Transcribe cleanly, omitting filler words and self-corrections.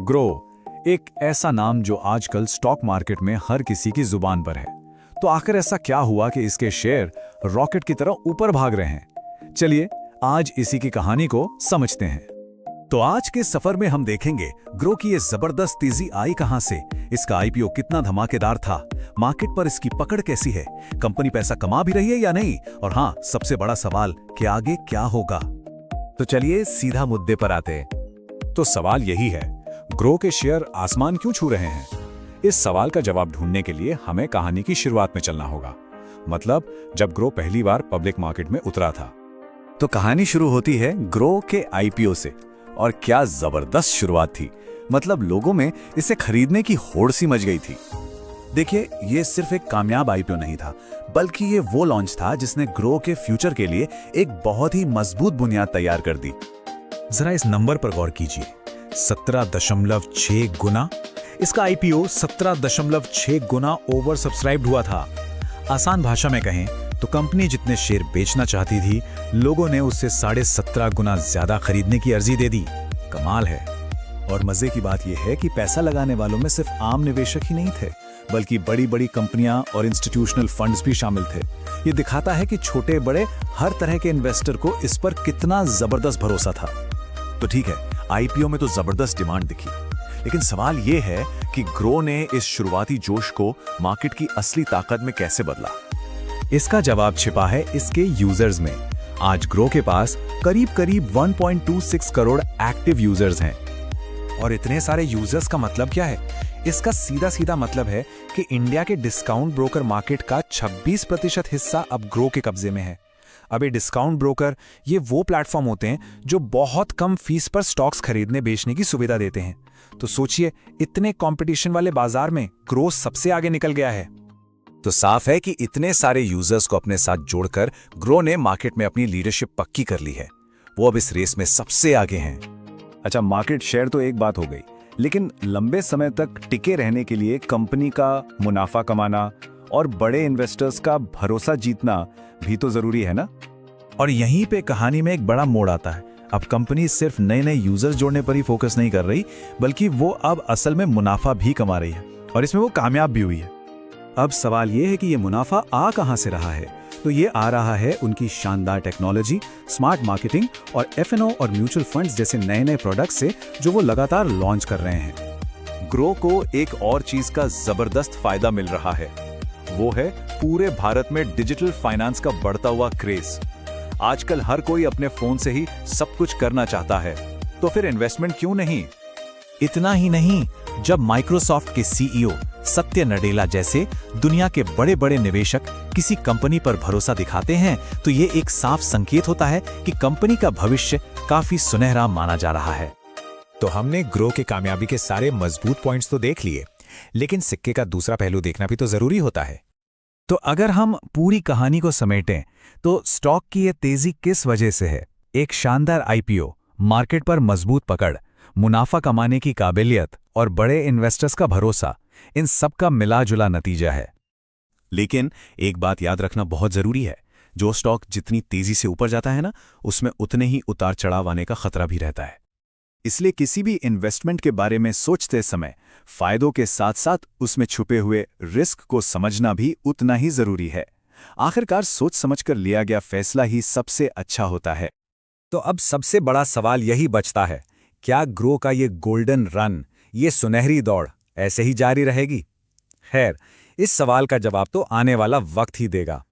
Grow, एक ऐसा नाम जो आजकल स्टॉक मार्केट में हर किसी की जुबान पर है। तो आखिर ऐसा क्या हुआ कि इसके शेयर रॉकेट की तरह ऊपर भाग रहे हैं? चलिए आज इसी की कहानी को समझते हैं। तो आज के सफर में हम देखेंगे ग्रो की ये जबरदस्त तेजी आई कहां से, इसका आईपीओ कितना धमाकेदार था, मार्केट पर इसकी पकड़ कैसी है, कंपनी पैसा कमा भी रही है या नहीं, और हाँ, सबसे बड़ा सवाल कि आगे क्या होगा। तो चलिए सीधा मुद्दे पर आते हैं। तो सवाल यही है, ग्रो के शेयर आसमान क्यों छू रहे हैं? इस सवाल का जवाब ढूंढने के लिए हमें कहानी की शुरुआत में चलना होगा, मतलब जब ग्रो पहली बार पब्लिक मार्केट में उतरा था। तो कहानी शुरू होती है ग्रो के आईपीओ से, और क्या जबरदस्त शुरुआत थी। मतलब लोगों में इसे खरीदने की होड़ सी मच गई थी। देखिए, ये सिर्फ एक कामयाब आईपीओ नहीं था, बल्कि ये वो लॉन्च था जिसने ग्रो के फ्यूचर के लिए एक बहुत ही मजबूत बुनियाद तैयार कर दी। जरा इस नंबर पर गौर कीजिए, 17.6 गुना। इसका आईपीओ 17.6 गुना ओवर सब्सक्राइब्ड हुआ था। आसान भाषा में कहें तो कंपनी जितने शेयर बेचना चाहती थी, लोगों ने उससे 17.5 गुना ज्यादा खरीदने की अर्जी दे दी। कमाल है। और मजे की बात यह है कि पैसा लगाने वालों में सिर्फ आम निवेशक ही नहीं थे, बल्कि बड़ी बड़ी कंपनियां और इंस्टीट्यूशनल फंड्स भी शामिल थे। ये दिखाता है कि छोटे बड़े हर तरह के इन्वेस्टर को इस पर कितना जबरदस्त भरोसा था। तो ठीक है, आईपीओ में तो जबरदस्त डिमांड दिखी, लेकिन सवाल ये है कि ग्रो ने इस शुरुआती जोश को मार्केट की असली ताकत में कैसे बदला। इसका जवाब छिपा है इसके यूजर्स में। आज ग्रो के पास करीब 1.26 करोड़ एक्टिव यूजर्स हैं। और इतने सारे यूजर्स का मतलब क्या है? इसका सीधा सीधा मतलब है कि इंडिया के डिस्काउंट ब्रोकर मार्केट का 26% हिस्सा अब ग्रो के कब्जे में है। अब ये डिस्काउंट ब्रोकर, ये वो प्लेटफॉर्म होते हैं जो बहुत कम फीस पर स्टॉक्स खरीदने बेचने की सुविधा देते हैं। तो सोचिए, इतने कंपटीशन वाले बाजार में ग्रो सबसे आगे निकल गया है। तो साफ है कि इतने सारे यूजर्स को अपने साथ जोड़कर ग्रो ने मार्केट में अपनी लीडरशिप पक्की कर ली है। वो अब इस रेस में सबसे आगे हैं। अच्छा, मार्केट शेयर तो एक बात हो गई, लेकिन लंबे समय तक टिके रहने के लिए कंपनी का मुनाफा कमाना और बड़े इन्वेस्टर्स का भरोसा जीतना भी तो जरूरी है ना। और यहीं पे कहानी में एक बड़ा मोड़ आता है। अब कंपनी सिर्फ नए नए यूजर्स जोड़ने पर ही फोकस नहीं कर रही, बल्कि वो अब असल में मुनाफा भी कमा रही है, और इसमें वो कामयाब भी हुई है। अब सवाल ये है कि ये मुनाफा आ कहां से रहा है? तो ये आ रहा है उनकी शानदार टेक्नोलॉजी, स्मार्ट मार्केटिंग और एफएनओ और म्यूचुअल फंड्स जैसे नए नए प्रोडक्ट्स से जो वो लगातार लॉन्च कर रहे हैं। ग्रो को एक और चीज का जबरदस्त फायदा मिल रहा है, वो है पूरे भारत में डिजिटल फाइनेंस का बढ़ता हुआ क्रेज। आजकल हर कोई अपने फोन से ही सब कुछ करना चाहता है, तो फिर इन्वेस्टमेंट क्यों नहीं? इतना ही नहीं, जब माइक्रोसॉफ्ट के सीईओ सत्य नडेला जैसे दुनिया के बड़े बड़े निवेशक किसी कंपनी पर भरोसा दिखाते हैं, तो ये एक साफ संकेत होता है कि कंपनी का भविष्य काफी सुनहरा माना जा रहा है। तो हमने ग्रो के कामयाबी के सारे मजबूत पॉइंट्स तो देख लिए, लेकिन सिक्के का दूसरा पहलू देखना भी तो जरूरी होता है। तो अगर हम पूरी कहानी को समेटें, तो स्टॉक की ये तेजी किस वजह से है? एक शानदार आईपीओ, मार्केट पर मजबूत पकड़, मुनाफा कमाने की काबिलियत और बड़े इन्वेस्टर्स का भरोसा, इन सब का मिला जुला नतीजा है। लेकिन एक बात याद रखना बहुत जरूरी है, जो स्टॉक जितनी तेजी से ऊपर जाता है ना, उसमें उतने ही उतार चढ़ाव आने का खतरा भी रहता है। इसलिए किसी भी इन्वेस्टमेंट के बारे में सोचते समय फायदों के साथ साथ उसमें छुपे हुए रिस्क को समझना भी उतना ही जरूरी है। आखिरकार सोच समझकर लिया गया फैसला ही सबसे अच्छा होता है। तो अब सबसे बड़ा सवाल यही बचता है, क्या ग्रो का ये गोल्डन रन, ये सुनहरी दौड़ ऐसे ही जारी रहेगी? खैर, इस सवाल का जवाब तो आने वाला वक्त ही देगा।